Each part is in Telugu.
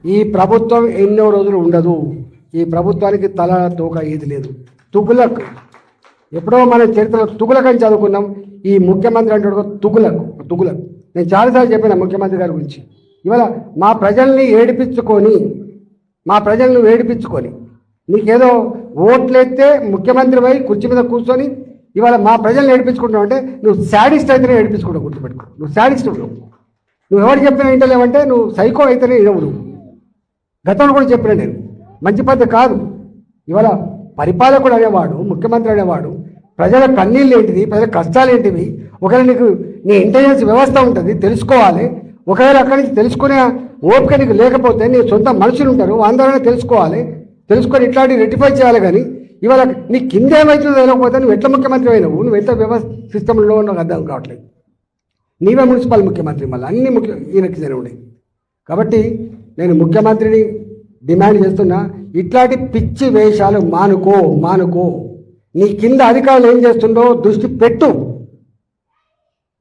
ఈ ప్రభుత్వం ఎన్నో రోజులు ఉండదు. ఈ ప్రభుత్వానికి తల తోక ఏది లేదు. తుగులక్ ఎప్పుడో మన చరిత్రలో తుగులక్ అని చదువుకున్నాం. ఈ ముఖ్యమంత్రి అంటే తుగులక్. నేను చాలాసార్లు చెప్పిన ముఖ్యమంత్రి గారి గురించి. ఇవాళ మా ప్రజల్ని ఏడిపించుకొని నీకేదో ఓట్లెత్తే ముఖ్యమంత్రి పోయి కుర్చీ మీద కూర్చొని ఇవాళ మా ప్రజల్ని ఏడిపించుకుంటున్నావు అంటే నువ్వు శాడిస్ట్ అయితేనే ఏడిపించుకుంటావు. గుర్తుపెట్టుకో, నువ్వు శాడిస్ట్ ఉండవు. నువ్వు ఎవరు చెప్పినా వింటలేవంటే నువ్వు సైకో అయితేనే ఇవ్వడు. గతంలో కూడా చెప్పిన నేను మంచి పద్ధతి కాదు. ఇవాళ పరిపాలకుడు అనేవాడు, ముఖ్యమంత్రి అనేవాడు ప్రజల కన్నీళ్ళు ఏంటిది, ప్రజల కష్టాలు ఏంటివి, ఒకవేళ నీకు నీ ఇంటెలిజెన్స్ వ్యవస్థ ఉంటుంది, తెలుసుకోవాలి. ఒకవేళ అక్కడి నుంచి తెలుసుకునే ఓపిక నీకు లేకపోతే నీ సొంత మనుషులు ఉంటారు, అందరూ తెలుసుకొని ఇట్లాంటి రెక్టిఫై చేయాలి. కానీ ఇవాళ నీ కింద ఏమవుతుందో తెలియకపోతే నువ్వు ఎట్లా ముఖ్యమంత్రి అయినావు, నువ్వు ఎంత వ్యవస్థ సిస్టంలో నాకు అర్థం కావట్లేదు. నీవే మున్సిపల్ ముఖ్యమంత్రి, మళ్ళీ అన్ని ఈయనకి జరిగినాయి. కాబట్టి నేను ముఖ్యమంత్రిని డిమాండ్ చేస్తున్నా, ఇట్లాంటి పిచ్చి వేషాలు మానుకో. నీ కింద అధికారులు ఏం చేస్తుండో దృష్టి పెట్టు,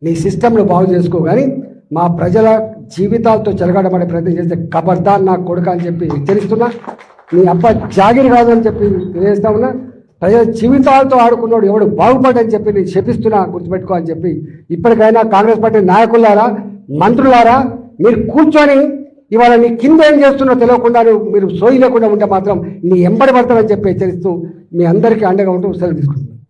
నీ సిస్టంను బాగు చేసుకో. కానీ మా ప్రజల జీవితాలతో చెలగాటపడే ప్రయత్నం చేస్తే ఖబర్దార్ నా కొడుక అని చెప్పి హెచ్చరిస్తున్నా. నీ అబ్బ జాగిరి కాదు అని చెప్పి తెలియజేస్తా ఉన్నా. ప్రజల జీవితాలతో ఆడుకున్నాడు ఎవడు బాగుపడని చెప్పి నేను శపిస్తున్నా, గుర్తుపెట్టుకో అని చెప్పి. ఇప్పటికైనా కాంగ్రెస్ పార్టీ నాయకులారా, మంత్రులారా, మీరు కూర్చొని ఇవాళ నీ కింద ఏం చేస్తున్నో తెలియకుండా మీరు సోయి లేకుండా ఉంటే మాత్రం నీ ఎంబడి పడతామని చెప్పి హెచ్చరిస్తూ మీ అందరికీ అండగా ఉంటూ సెలవు తీసుకుంటున్నాను.